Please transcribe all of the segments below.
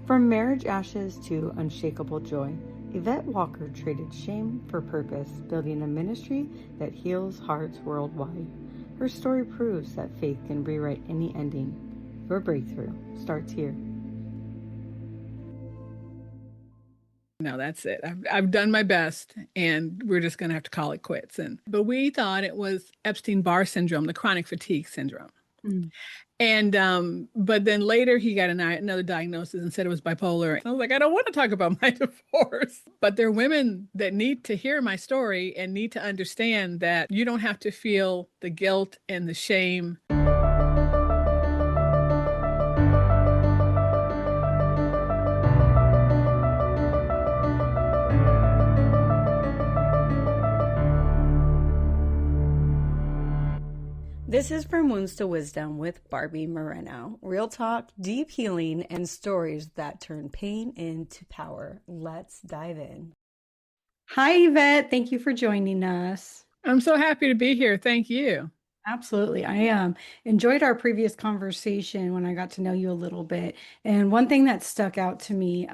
From marriage ashes to unshakable joy, Yvette Walker traded shame for purpose, building a ministry that heals hearts worldwide. Her story proves that faith can rewrite any ending. Your breakthrough starts here. No, that's it. I've done my best, and we're just going to have to call it quits. But we thought it was Epstein-Barr syndrome, the chronic fatigue syndrome. Mm. And but then later he got another diagnosis and said it was bipolar. I was like, I don't want to talk about my divorce. But there are women that need to hear my story and need to understand that you don't have to feel the guilt and the shame. This is From Wounds to Wisdom with Barbie Moreno. Real talk, deep healing, and stories that turn pain into power. Let's dive in. Hi, Yvette. Thank you for joining us. I'm so happy to be here. Thank you. Absolutely. I enjoyed our previous conversation when I got to know you a little bit. And one thing that stuck out to me,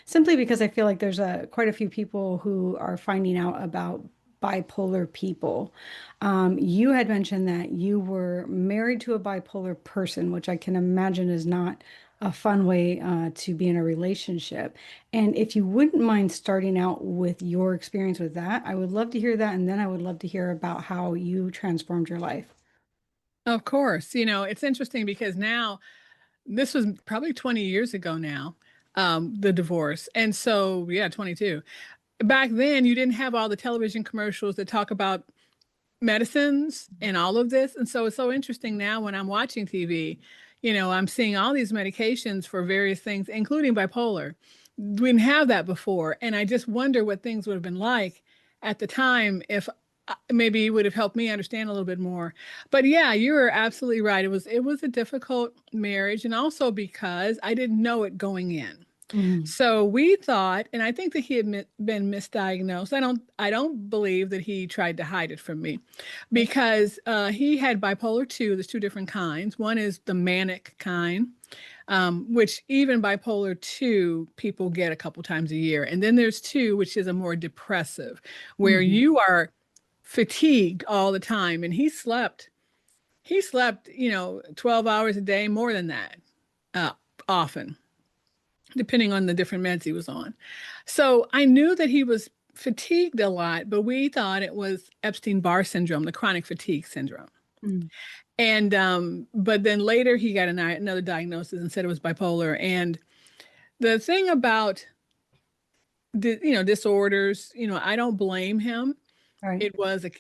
simply because I feel like there's quite a few people who are finding out about bipolar people. You had mentioned that you were married to a bipolar person, which I can imagine is not a fun way to be in a relationship. And if you wouldn't mind starting out with your experience with that, I would love to hear that. And then I would love to hear about how you transformed your life. Of course. It's interesting because now, this was probably 20 years ago now, the divorce. And so, yeah, 22. Back then, you didn't have all the television commercials that talk about medicines and all of this. And so it's so interesting now when I'm watching TV, I'm seeing all these medications for various things, including bipolar. We didn't have that before. And I just wonder what things would have been like at the time if maybe it would have helped me understand a little bit more. But yeah, you were absolutely right. It was a difficult marriage, and also because I didn't know it going in. Mm. So we thought, and I think that he had been misdiagnosed. I don't believe that he tried to hide it from me, because he had bipolar 2. There's two different kinds. One is the manic kind, which even bipolar 2 people get a couple times a year. And then there's 2, which is a more depressive, where you are fatigued all the time. And he slept, 12 hours a day, more than that, often, depending on the different meds he was on. So I knew that he was fatigued a lot, but we thought it was Epstein-Barr syndrome, the chronic fatigue syndrome. Mm. And but then later he got another diagnosis and said it was bipolar. And the thing about disorders, I don't blame him. Right.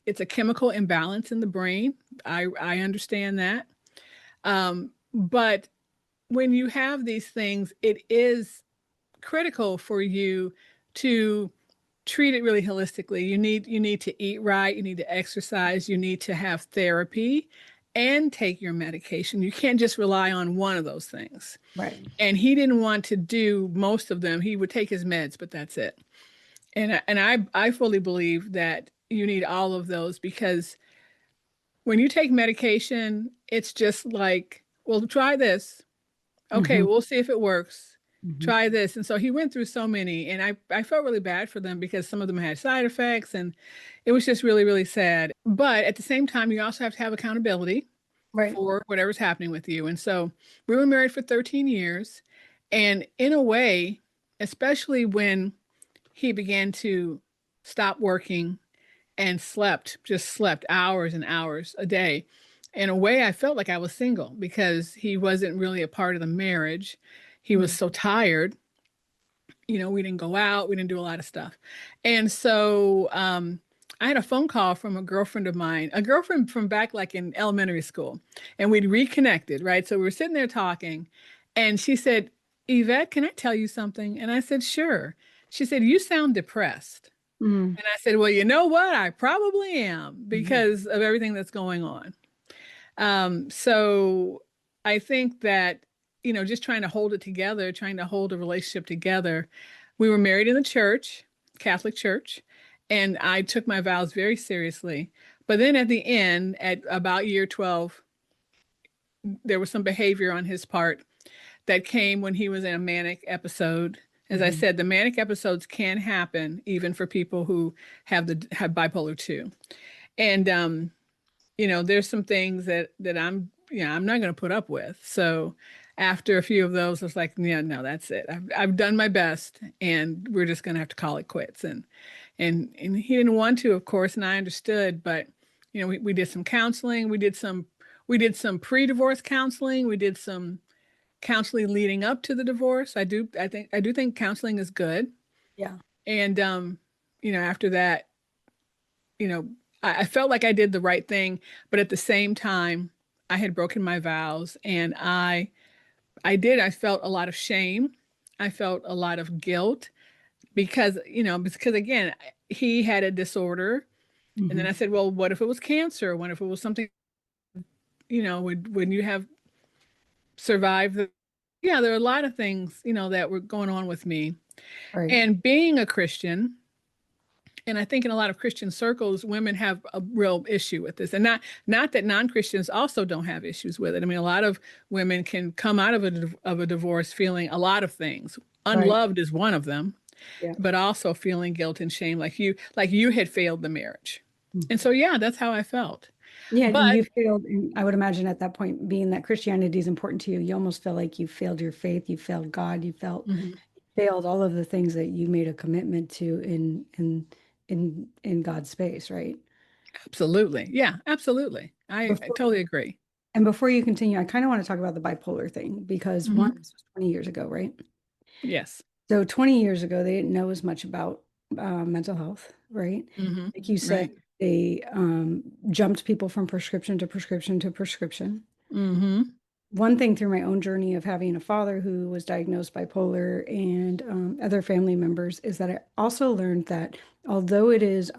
It's a chemical imbalance in the brain. I understand that. But when you have these things, it is critical for you to treat it really holistically. You need to eat right, you need to exercise, you need to have therapy and take your medication. You can't just rely on one of those things. Right. And he didn't want to do most of them. He would take his meds, but that's it. And I fully believe that you need all of those, because when you take medication, it's just like, well, try this. Okay, we'll see if it works. Try this. And so he went through so many, and I felt really bad for them because some of them had side effects, and it was just really, really sad. But at the same time, you also have to have accountability for whatever's happening with you. And so we were married for 13 years. And in a way, especially when he began to stop working and just slept hours and hours a day, in a way, I felt like I was single, because he wasn't really a part of the marriage. He was so tired. We didn't go out. We didn't do a lot of stuff. And so I had a phone call from a girlfriend of mine, a girlfriend from back like in elementary school, and we'd reconnected, right? So we were sitting there talking, and she said, Yvette, can I tell you something? And I said, sure. She said, you sound depressed. And I said, well, you know what? I probably am, because of everything that's going on. So I think that, just trying to hold it together, trying to hold a relationship together. We were married in the church, Catholic church, and I took my vows very seriously. But then at the end, at about year 12, there was some behavior on his part that came when he was in a manic episode. As I Mhm. said, the manic episodes can happen even for people who have bipolar 2. And there's some things that I'm not going to put up with. So after a few of those, I was like, yeah, no, that's it. I've done my best, and we're just going to have to call it quits. And he didn't want to, of course, and I understood. But we did some counseling. We did some pre-divorce counseling. We did some counseling leading up to the divorce. I do think counseling is good. Yeah. And after that, you know, I felt like I did the right thing, but at the same time, I had broken my vows, and I felt a lot of shame. I felt a lot of guilt because again, he had a disorder. And then I Mhm. said, well, what if it was cancer? What if it was something, when you have survived yeah, there are a lot of things, that were going on with me. Right. And being a Christian, and I think in a lot of Christian circles, women have a real issue with this. And not that non-Christians also don't have issues with it. I mean, a lot of women can come out of a divorce feeling a lot of things. Right. Unloved is one of them, Yeah. but also feeling guilt and shame like you had failed the marriage. And Mhm. so yeah, that's how I felt. Yeah, and But you failed, and I would imagine at that point, being that Christianity is important to you, you almost feel like you failed your faith, you failed God, mhm, failed all of the things that you made a commitment to in God's space, right? absolutely. Yeah, absolutely. I Before totally agree. and before you continue, I kind of want to talk about the bipolar thing because one, Hmm. this was 20 years ago, right? Yes. So 20 years ago, they didn't know as much about mental health, right? Hmm. Like you said, Right. they jumped people from prescription to prescription to prescription. Hmm. One thing through my own journey of having a father who was diagnosed bipolar and other family members is that I also learned that although it is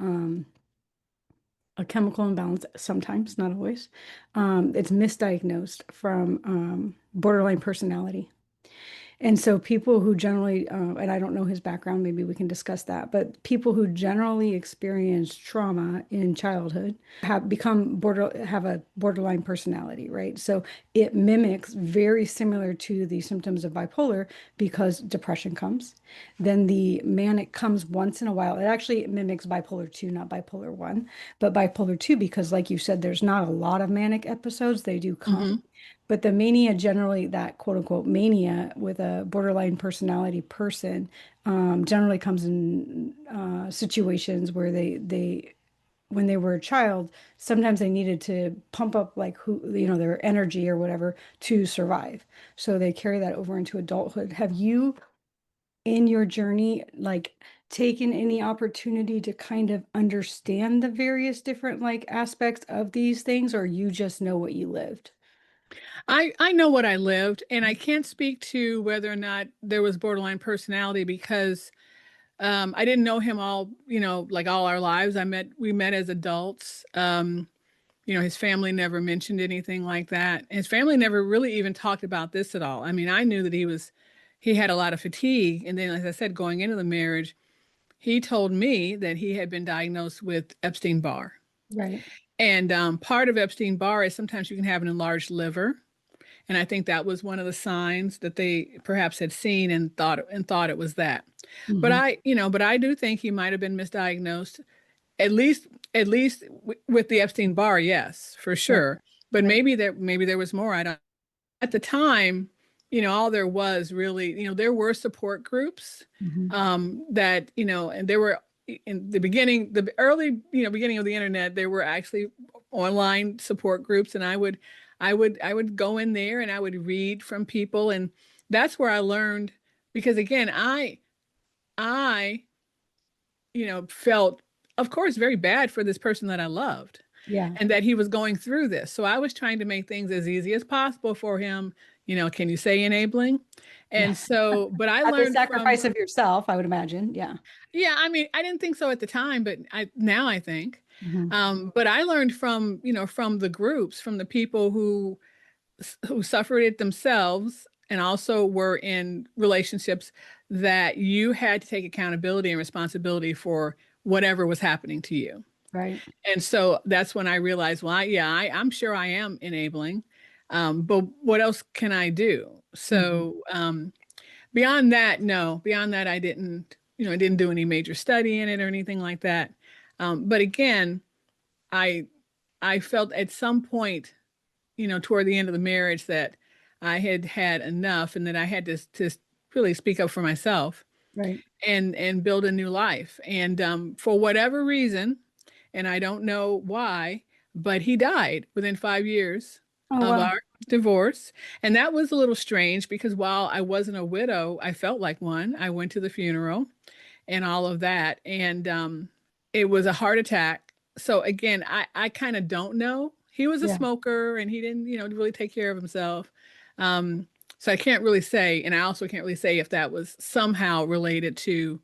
a chemical imbalance, sometimes, not always, it's misdiagnosed from borderline personality. And so people who generally, and I don't know his background, maybe we can discuss that, but people who generally experience trauma in childhood have a borderline personality, right? So it mimics very similar to the symptoms of bipolar because depression comes. Then the manic comes once in a while. It actually mimics bipolar 2, not bipolar 1, but bipolar 2 because like you said, there's not a lot of manic episodes. They do come. Hmm. But the mania, generally, that quote unquote mania with a borderline personality person, generally comes in situations where when they were a child, sometimes they needed to pump up like their energy or whatever to survive. So they carry that over into adulthood. Have you, in your journey, like taken any opportunity to kind of understand the various different like aspects of these things, or you just know what you lived? I know what I lived, and I can't speak to whether or not there was borderline personality because I didn't know him all, like all our lives. We met as adults. His family never mentioned anything like that. His family never really even talked about this at all. I mean, I knew that he had a lot of fatigue, and then, as I said, going into the marriage, he told me that he had been diagnosed with Epstein-Barr, Right. and part of Epstein-Barr is sometimes you can have an enlarged liver. And I think that was one of the signs that they perhaps had seen and thought it was that. But Hmm. I do think he might have been misdiagnosed, at least with the Epstein-Barr, yes, for Right. sure. But Right. maybe there was more. I don't. At the time, all there was really, there were support groups Hmm. that, and there were in the beginning, the early, beginning of the internet, there were actually online support groups, and I would go in there and I would read from people, and that's where I learned because again, I felt, of course, very bad for this person that I loved Yeah. and that he was going through this. So I was trying to make things as easy as possible for him. Can you say enabling? And so, but I At the learned from, sacrifice of yourself, I would imagine. Yeah. yeah, I mean, I didn't think so at the time, but now I think. Hmm. But I learned from the groups, from the people who suffered it themselves and also were in relationships that you had to take accountability and responsibility for whatever was happening to you. Right. And so that's when I realized, well, I'm sure I am enabling. But what else can I do? Mhm. So beyond that, no. Beyond that, I didn't do any major study in it or anything like that. But again, I I felt at some point, toward the end of the marriage that I had had enough and that I had to really speak up for myself Right. and build a new life. And for whatever reason, and I don't know why, but he died within 5 years Oh, of wow. our divorce. And that was a little strange because while I wasn't a widow, I felt like one. I went to the funeral and all of that. And it was a heart attack. So again, I kind of don't know. He was a Yeah. smoker and he didn't, really take care of himself. Um, so I can't really say, and I also can't really say if that was somehow related to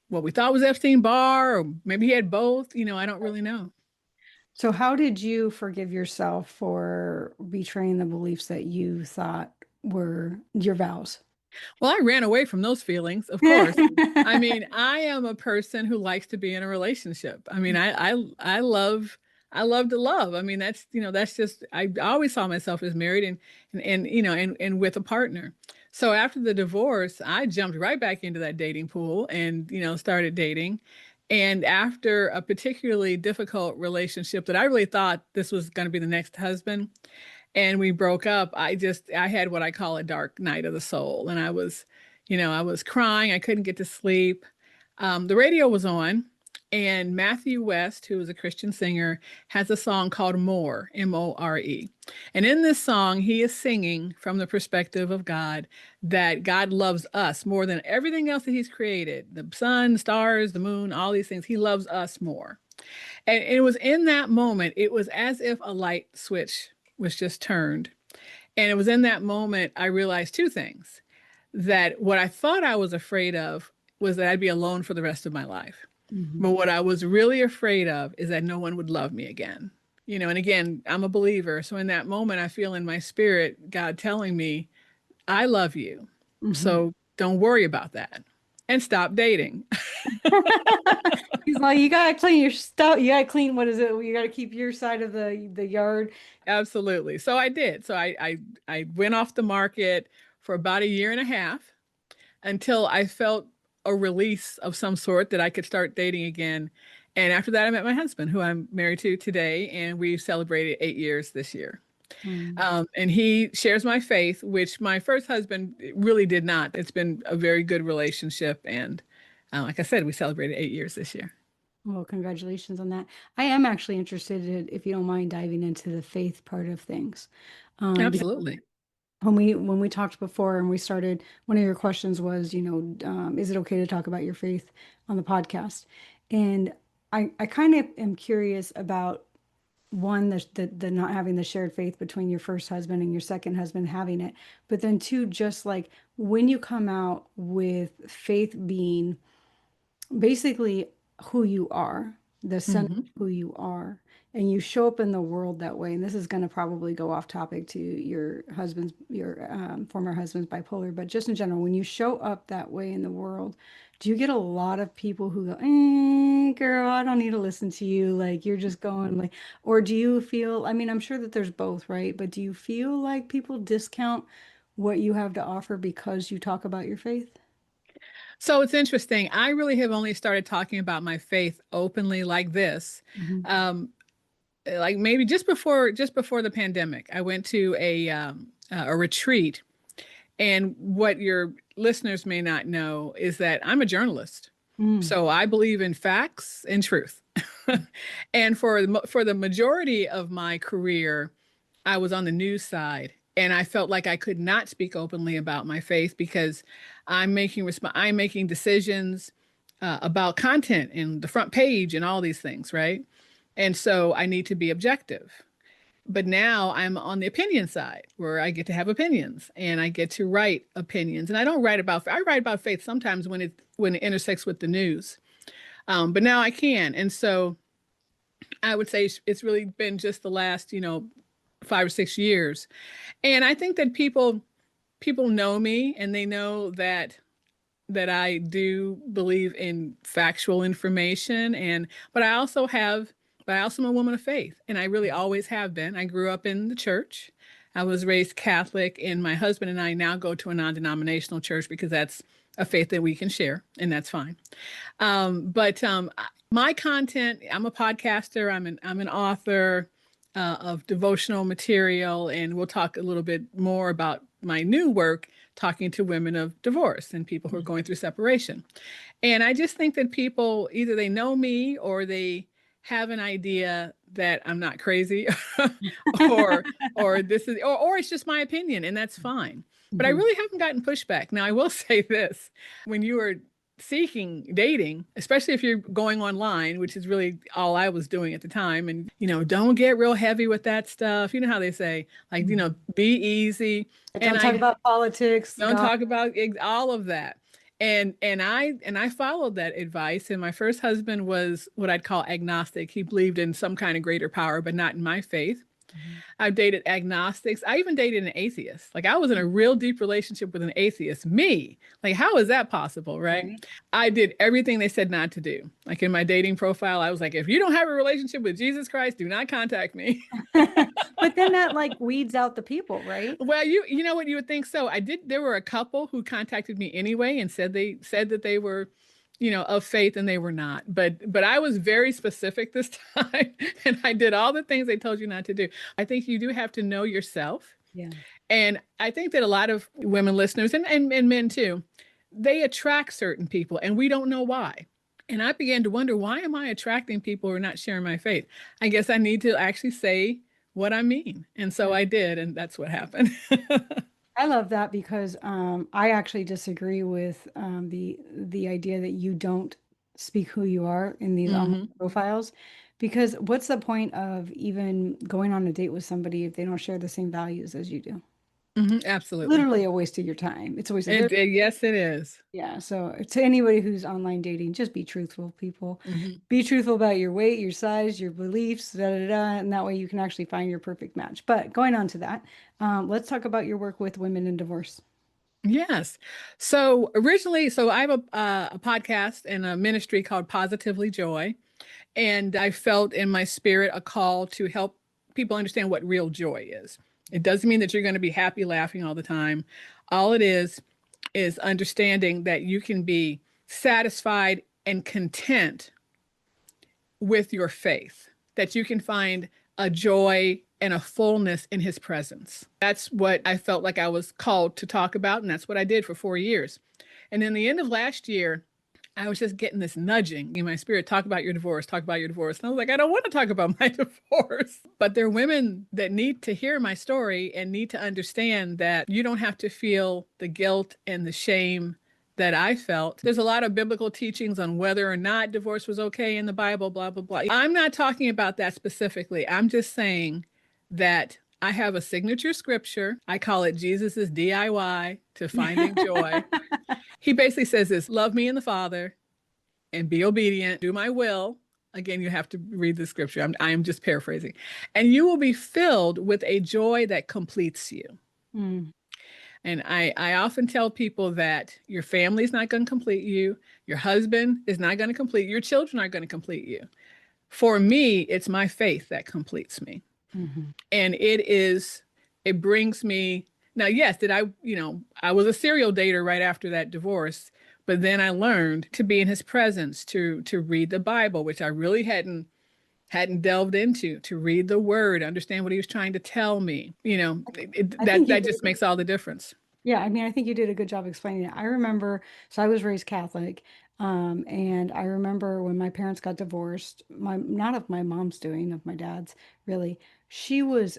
what we thought was Epstein-Barr, or maybe he had both. I don't really know. So how did you forgive yourself for betraying the beliefs that you thought were your vows? Well, I ran away from those feelings, of course. I mean, I am a person who likes to be in a relationship. I mean, I love to love. I mean, that's just I always saw myself as married and with a partner. So after the divorce, I jumped right back into that dating pool and started dating. And after a particularly difficult relationship that I really thought this was going to be the next husband, and we broke up, I had what I call a dark night of the soul. And I was crying. I couldn't get to sleep. The radio was on, and Matthew West, who is a Christian singer, has a song called More, More. And in this song, he is singing from the perspective of God, that God loves us more than everything else that he's created, the sun, stars, the moon, all these things. He loves us more. And it was in that moment, it was as if a light switch was just turned. And it was in that moment I realized two things: that what I thought I was afraid of was that I'd be alone for the rest of my life. Mhm. But what I was really afraid of is that no one would love me again. And again, I'm a believer. So in that moment, I feel in my spirit God telling me, I love you. Mhm. So don't worry about that and stop dating. He's like, you gotta clean your stuff. You gotta clean, what is it? You gotta keep your side of the yard. Absolutely. So I did. So I went off the market for about a year and a half until I felt a release of some sort that I could start dating again. And after that, I met my husband, who I'm married to today, and we celebrated 8 years this year. Mm. And he shares my faith, which my first husband really did not. It's been a very good relationship. And like I said, we celebrated 8 years this year. Well, congratulations on that. I am actually interested in, if you don't mind diving into the faith part of things. Because Absolutely. when we talked before and we started, one of your questions was, is it okay to talk about your faith on the podcast? And I kind of am curious about one, the not having the shared faith between your first husband and your second husband having it, but then two, just like when you come out with faith being basically who you are, the center Hmm. of who you are, and you show up in the world that way. And this is going to probably go off topic to your former husband's bipolar, but just in general, when you show up that way in the world, do you get a lot of people who go, girl, I don't need to listen to you. Like you're just going like, or do you feel, I mean, I'm sure that there's both, right? But do you feel like people discount what you have to offer because you talk about your faith? So it's interesting. I really have only started talking about my faith openly like this. Mhm. Um, like maybe just before the pandemic. I went to a retreat, and what your listeners may not know is that I'm a journalist. Mm. So I believe in facts and truth. And for the majority of my career, I was on the news side, and I felt like I could not speak openly about my faith because I'm making decisions about content and the front page and all these things, right? And so I need to be objective. But now I'm on the opinion side where I get to have opinions and I get to write opinions. And I write about faith sometimes when it intersects with the news. But now I can. And so I would say it's really been just the last, 5 or 6 years. And I think that people know me and they know that I do believe in factual information, but I also am a woman of faith, and I really always have been. I grew up in the church. I was raised Catholic, and my husband and I now go to a non-denominational church because that's a faith that we can share, and that's fine. But my content, I'm a podcaster, I'm an author of devotional material, and we'll talk a little bit more about my new work, talking to women of divorce and people who are going through separation. And I just think that people, either they know me or they have an idea that I'm not crazy or or it's just my opinion, and that's fine. But I Mhm. really haven't gotten pushback. Now I will say this, when you are seeking dating, especially if you're going online, which is really all I was doing at the time, and don't get real heavy with that stuff. You know how they say, like, Mhm. be easy. And Don't talk I about politics, don't God. talk about all of that. And I followed that advice. And my first husband was what I'd call agnostic. He believed in some kind of greater power, but not in my faith. Mhm. I've dated agnostics. I even dated an atheist. Like, I was in a real deep relationship with an atheist. Me. Like, how is that possible, right? Right. I did everything they said not to do. Like, in my dating profile, I was like, if you don't have a relationship with Jesus Christ, do not contact me. But then that like weeds out the people, right? Well, you know what, you would think so. I did. There were a couple who contacted me anyway and said that they were, of faith, and they were not. But I was very specific this time, and I did all the things they told you not to do. I think you do have to know yourself, Yeah. and I think that a lot of women listeners and men too, they attract certain people, and we don't know why. And I began to wonder, why am I attracting people who are not sharing my faith? I guess I need to actually say what I mean. And so Yeah. I did, and that's what happened. I love that because I actually disagree with the idea that you don't speak who you are in these online Hmm. profiles. Because what's the point of even going on a date with somebody if they don't share the same values as you do? Hmm. Absolutely. Literally a waste of your time. It's a waste of their. Yes, it is. Yeah, so to anybody who's online dating, just be truthful, people. Hmm. Be truthful about your weight, your size, your beliefs, da da da, and that way you can actually find your perfect match. But going on to that, let's talk about your work with women in divorce. Yes. So originally, I have a podcast and a ministry called Positively Joy. And I felt in my spirit a call to help people understand what real joy is. It doesn't mean that you're going to be happy, laughing all the time. All it is understanding that you can be satisfied and content with your faith, that you can find a joy and a fullness in his presence. That's what I felt like I was called to talk about, and that's what I did for 4 years. And in the end of last year, I was just getting this nudging in my spirit, talk about your divorce, talk about your divorce. And I was like, I don't want to talk about my divorce. But there are women that need to hear my story and need to understand that you don't have to feel the guilt and the shame that I felt. There's a lot of biblical teachings on whether or not divorce was okay in the Bible, blah, blah, blah. I'm not talking about that specifically. I'm just saying that I have a signature scripture. I call it Jesus's DIY to finding joy. He basically says this: love me and the Father and be obedient, do my will. Again, you have to read the scripture. I am just paraphrasing. And you will be filled with a joy that completes you. Mm, And I often tell people that your family is not going to complete you. Your husband is not going to complete you. Your children aren't going to complete you. For me, it's my faith that completes me. mhm. And it brings me, now, yes, I was a serial dater right after that divorce, but then I learned to be in his presence, to read the Bible, which I really hadn't delved into, to read the word, understand what he was trying to tell me. I think you That did. just makes all the difference. Yeah, I mean, I think you did a good job explaining it. I remember, so I was raised Catholic, and I remember when my parents got divorced, not of my mom's doing, of my dad's, really. She was,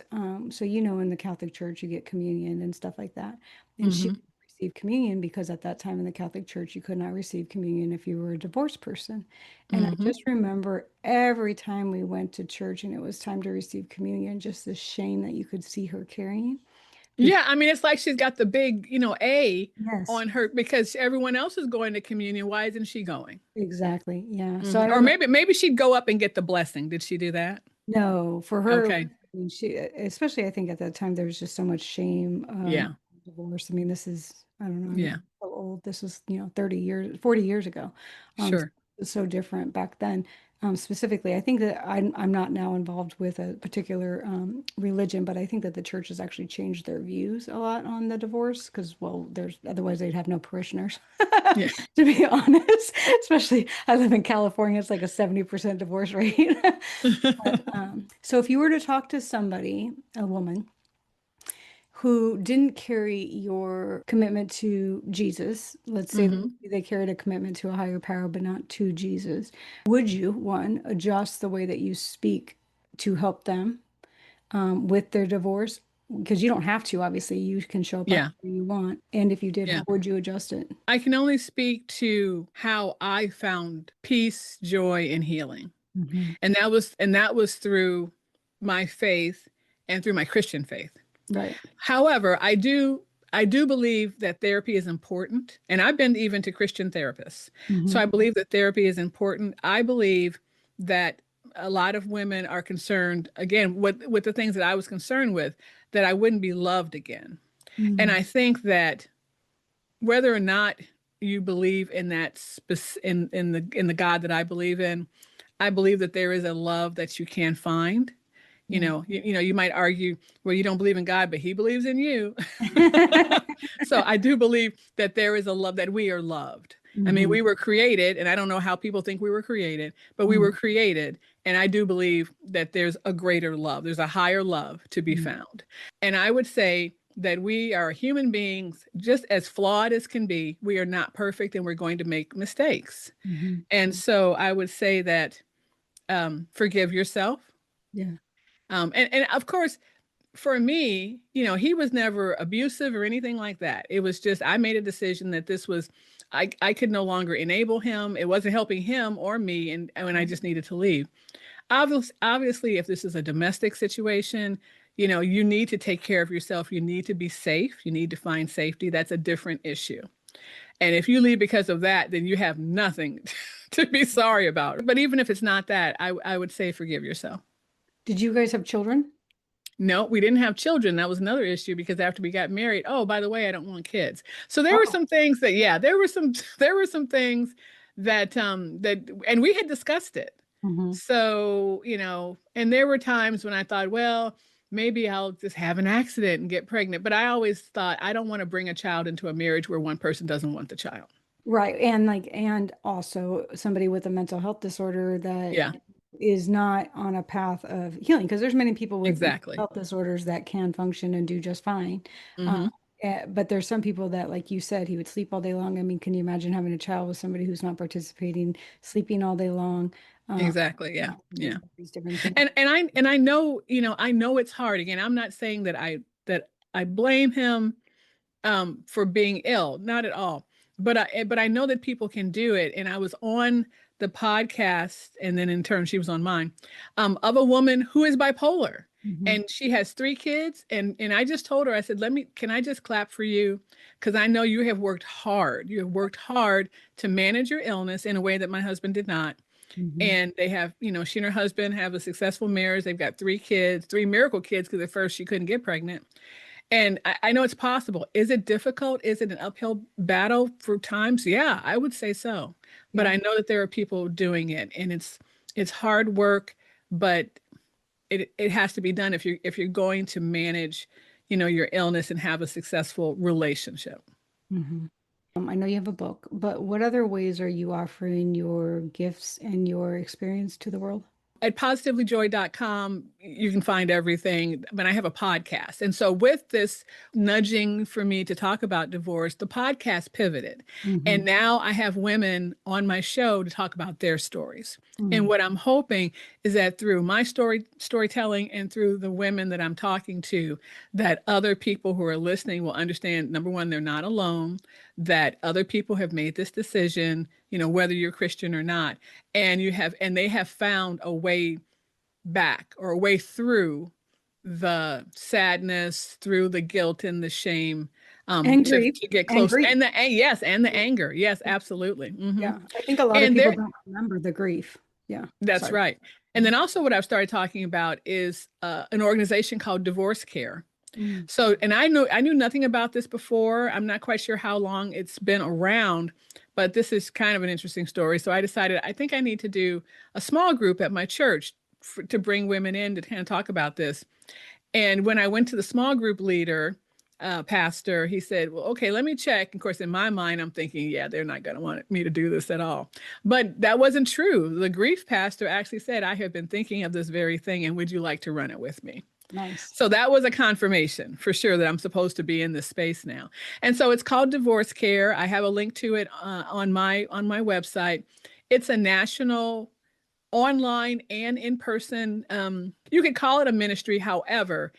so in the Catholic Church, you get communion and stuff like that. And she Hmm. received communion because at that time in the Catholic Church, you could not receive communion if you were a divorced person. And I Hmm. just remember every time we went to church and it was time to receive communion, just the shame that you could see her carrying. Yeah, I mean, it's like she's got the big, A Yes, on her because everyone else is going to communion. Why isn't she going? exactly. Yeah. So Hmm. I Or remember, maybe she'd go up and get the blessing. Did she do that? no, for her, Okay. I mean, especially I think at that time, there was just so much shame, Yeah. divorce. I mean, this is, I don't know, I'm Yeah. so old. This was, 30 years, 40 years ago. So Sure. so different back then. Specifically, I think that I'm not now involved with a particular religion, but I think that the church has actually changed their views a lot on the divorce because, well, there's otherwise they'd have no parishioners, Yeah. to be honest. Especially, I live in California, it's like a 70% divorce rate. But, so if you were to talk to somebody, a woman, who didn't carry your commitment to Jesus, let's say that Hmm. they carried a commitment to a higher power, but not to Jesus, would you, one, adjust the way that you speak to help them with their divorce? Because you don't have to, obviously, you can show up Yeah. however you want. And if you did, Yeah. how would you adjust it? I can only speak to how I found peace, joy, and healing. Hmm. And that was through my faith and through my Christian faith. Right. However, I do believe that therapy is important, and I've been even to Christian therapists. So Hmm. I believe that therapy is important. I believe that a lot of women are concerned again with the things that I was concerned with, that I wouldn't be loved again. And Hmm. I think that whether or not you believe in in the God that I believe in, I believe that there is a love that you can find. Yeah. You might argue, well, you don't believe in God, but he believes in you. So I do believe that there is a love, that we are loved. I mean, Hmm. we were created, and I don't know how people think we were created, but we were Hmm. created. And I do believe that there's a greater love. There's a higher love to be found. And I would say that we are human beings, just as flawed as can be. We are not perfect, and we're going to make mistakes. Hmm. And so I would say that forgive yourself. Yeah. And of course, for me, he was never abusive or anything like that. It was just I made a decision that I could no longer enable him. It wasn't helping him or me, and when I just needed to leave. Obviously, if this is a domestic situation, you need to take care of yourself. You need to be safe. You need to find safety. That's a different issue. And if you leave because of that, then you have nothing to be sorry about. But even if it's not that, I would say forgive yourself. Did you guys have children? No, we didn't have children. That was another issue because after we got married, oh, by the way, I don't want kids. So there were Oh. some things that, yeah, there were some things that and we had discussed it. Hmm. So, and there were times when I thought, well, maybe I'll just have an accident and get pregnant. But I always thought I don't want to bring a child into a marriage where one person doesn't want the child. Right. And also somebody with a mental health disorder that Yeah, is not on a path of healing, because there's many people with mental exactly. health disorders that can function and do just fine. Uh, Hmm. but there's some people that, like you said, he would sleep all day long. I mean, can you imagine having a child with somebody who's not participating, sleeping all day long? Uh, Exactly. Yeah. these, Yeah. these different things. And I know, I know it's hard. Again, I'm not saying that I blame him for being ill, not at all. But I know that people can do it. And I was on the podcast, and then in turn she was on mine, of a woman who is bipolar. Mhm. And she has 3 kids. And I just told her, I said, can I just clap for you? Because I know you have worked hard. You have worked hard to manage your illness in a way that my husband did not. Mhm. And they have, she and her husband have a successful marriage. They've got 3 kids, 3 miracle kids, because at first she couldn't get pregnant. And I know it's possible. Is it difficult? Is it an uphill battle for times? Yeah, I would say so. But Yeah. I know that there are people doing it, and it's hard work, but it has to be done if you're going to manage, your illness and have a successful relationship. Mhm. I know you have a book, but what other ways are you offering your gifts and your experience to the world? At positivelyjoy.com, you can find everything. But I have a podcast. And so, with this nudging for me to talk about divorce, the podcast pivoted. And Hmm. now I have women on my show to talk about their stories. And Hmm. what I'm hoping is that through my storytelling and through the women that I'm talking to, that other people who are listening will understand, number one, they're not alone, that other people have made this decision, whether you're Christian or not, and they have found a way back or a way through the sadness, through the guilt and the shame, And grief. to get And close, grief. yes, and the anger, yes, absolutely. Yeah. I think a lot of And people there, don't remember the grief. Yeah. that's Sorry. right. And then also what I've started talking about is an organization called DivorceCare. Mm. So, and I knew nothing about this before. I'm not quite sure how long it's been around, but this is kind of an interesting story. So I decided I think I need to do a small group at my church to bring women in to kind of talk about this. And when I went to the small group leader, pastor, he said, well, okay, let me check. Of course, in my mind, I'm thinking, yeah, they're not going to want me to do this at all. But that wasn't true. The grief pastor actually said, I have been thinking of this very thing, and would you like to run it with me? Nice. So that was a confirmation for sure that I'm supposed to be in this space now. And so it's called DivorceCare. I have a link to it on my website. It's a national online and in person. You could call it a ministry. However,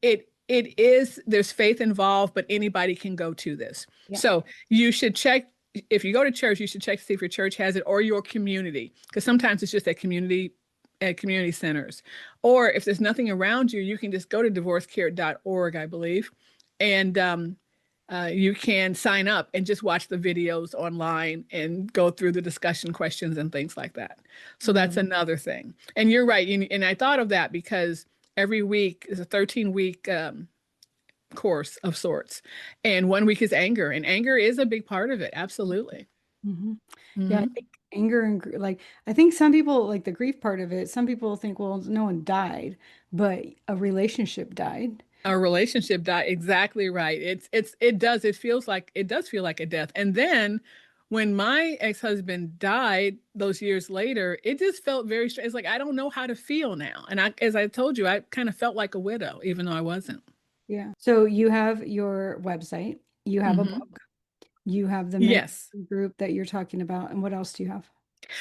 it is, there's faith involved, but anybody can go to this. Yeah. So you should check. If you go to church, you should check to see if your church has it or your community, because sometimes it's just at community centers. Or if there's nothing around you, you can just go to divorcecare.org, I believe, and you can sign up and just watch the videos online and go through the discussion questions and things like that. So that's another thing. And you're right. And I thought of that because every week is a 13-week course of sorts. And one week is anger, and anger is a big part of it. Absolutely. Hmm. Yeah, I Hmm. think anger and like I think some people like the grief part of it. Some people think, well, no one died, but a relationship died. A relationship died. Exactly right. It does feel like a death. And then when my ex-husband died those years later, it just felt very strange. It's like I don't know how to feel now. And as I told you, I kind of felt like a widow, even though I wasn't. Yeah. So you have your website, you have a Hmm. book, you have the mentoring Yes. group that you're talking about, and what else do you have?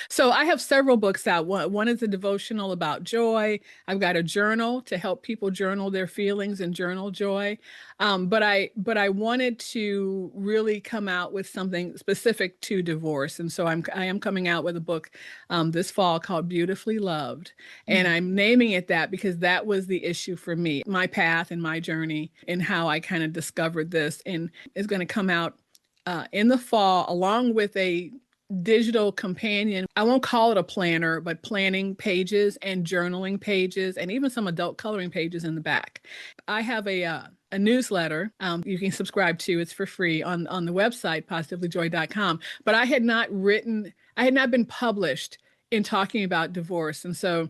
So I have several books out. One is a devotional about joy. I've got a journal to help people journal their feelings and journal joy. But I wanted to really come out with something specific to divorce, and so I am coming out with a book this fall called Beautifully Loved, and Mm. I'm naming it that because that was the issue for me, my path and my journey, and how I kind of discovered this, and it's going to come out in the fall along with a digital companion. I won't call it a planner, but planning pages and journaling pages and even some adult coloring pages in the back. I have a newsletter you can subscribe to. It's for free on the website, positivelyjoy.com. But I had not been published in talking about divorce. And so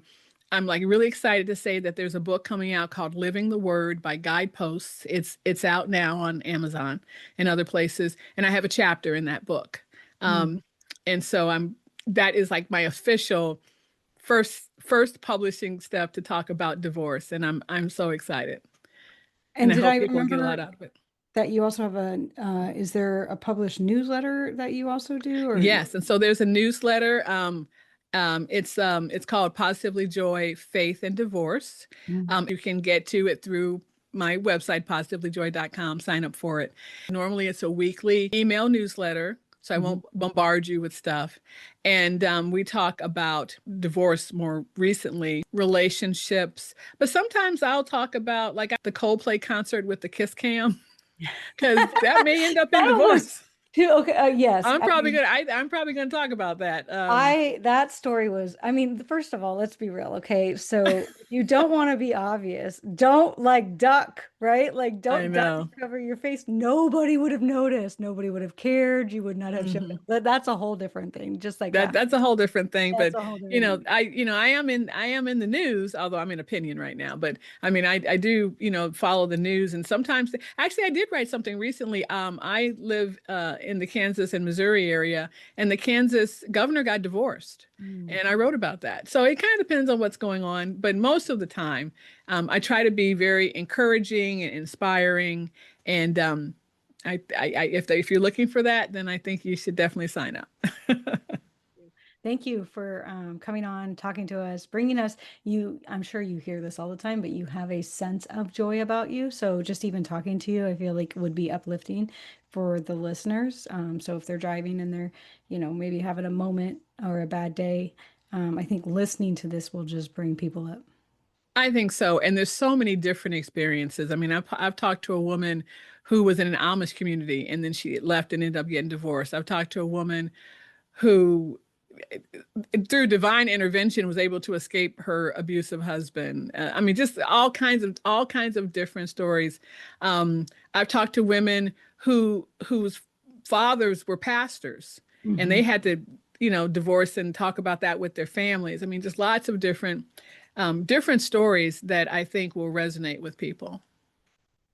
I'm like really excited to say that there's a book coming out called Living the Word by Guideposts. It's out now on Amazon and other places. And I have a chapter in that book. Mm. Um, and so that is like my official first publishing step to talk about divorce, and I'm so excited, and And I did hope I people get a lot remember out of it. that you also have is there a published newsletter that you also do or no? Yes, and so there's a newsletter. It's called Positively Joy, Faith and Divorce. Mm. You can get to it through my website, positivelyjoy.com. Sign up for it. Normally, it's a weekly email newsletter, so I Mhm. won't bombard you with stuff. And we talk about divorce more recently, relationships, but sometimes I'll talk about like the Coldplay concert with the Kiss Cam, because that may end up in That was divorce. too okay. Yes, I mean, I'm probably gonna talk about that. that story was, I mean, first of all, let's be real, okay? So you don't want to be obvious. Don't like duck, right? Like I don't duck and know. cover your face. Nobody would have noticed. Nobody would have cared. You would not have shown it. Hmm. That's a whole different thing. Just like that. That's a whole different thing. That's But a whole different thing. I am in the news, although I'm in opinion right now. But I mean, I do, follow the news, and sometimes actually I did write something recently. I live in the Kansas and Missouri area, and the Kansas governor got divorced. Mm. And I wrote about that. So it kind of depends on what's going on. But most of the time, I try to be very encouraging and inspiring. And if you're looking for that, then I think you should definitely sign up. Thank you for coming on, talking to us, bringing us you. I'm sure you hear this all the time, but you have a sense of joy about you. So just even talking to you, I feel like would be uplifting for the listeners. So if they're driving and they're, maybe having a moment or a bad day, I think listening to this will just bring people up. I think so. And there's so many different experiences. I mean, I've talked to a woman who was in an Amish community and then she left and ended up getting divorced. I've talked to a woman who through divine intervention was able to escape her abusive husband. I mean, just all kinds of different stories. I've talked to women whose fathers were pastors, and Hmm. they had to, divorce and talk about that with their families. I mean, just lots of different stories that I think will resonate with people.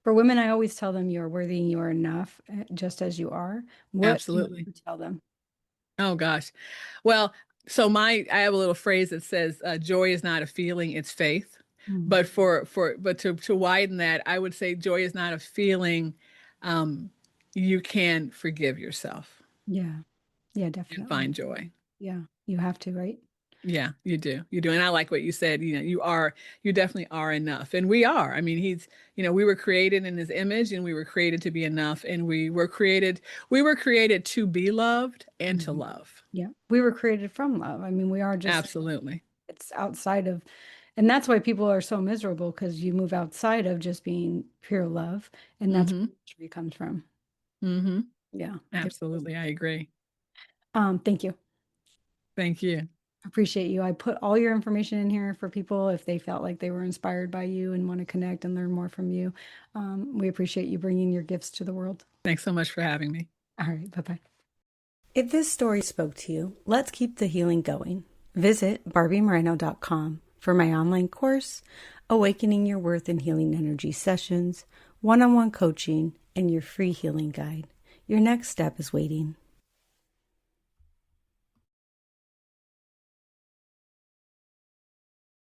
For women, I always tell them you're worthy and you are enough, just as you are. What do Absolutely. you tell them? Oh gosh. Well, so I have a little phrase that says joy is not a feeling, it's faith. Mm. But to widen that, I would say joy is not a feeling. Um, you can forgive yourself Yeah. Yeah, and definitely. find joy. Yeah. You have to, right? Yeah, you do. You do. And I like what you said. You definitely are enough. And we are. I mean, we were created in his image and we were created to be enough. And we were created to be loved and to Mhm. love. Yeah. We were created from love. I mean, we are just, Absolutely. it's outside of, and that's why people are so miserable because you move outside of just being pure love. And that's where Mm-hmm. misery comes from. Mm-hmm. Yeah. It really is. Absolutely. I agree. Thank you. Thank you. Appreciate you. I put all your information in here for people if they felt like they were inspired by you and want to connect and learn more from you. We appreciate you bringing your gifts to the world. Thanks so much for having me. All right. Bye-bye. If this story spoke to you, let's keep the healing going. Visit barbiemoreno.com for my online course, Awakening Your Worth and Healing Energy sessions, one-on-one coaching, and your free healing guide. Your next step is waiting.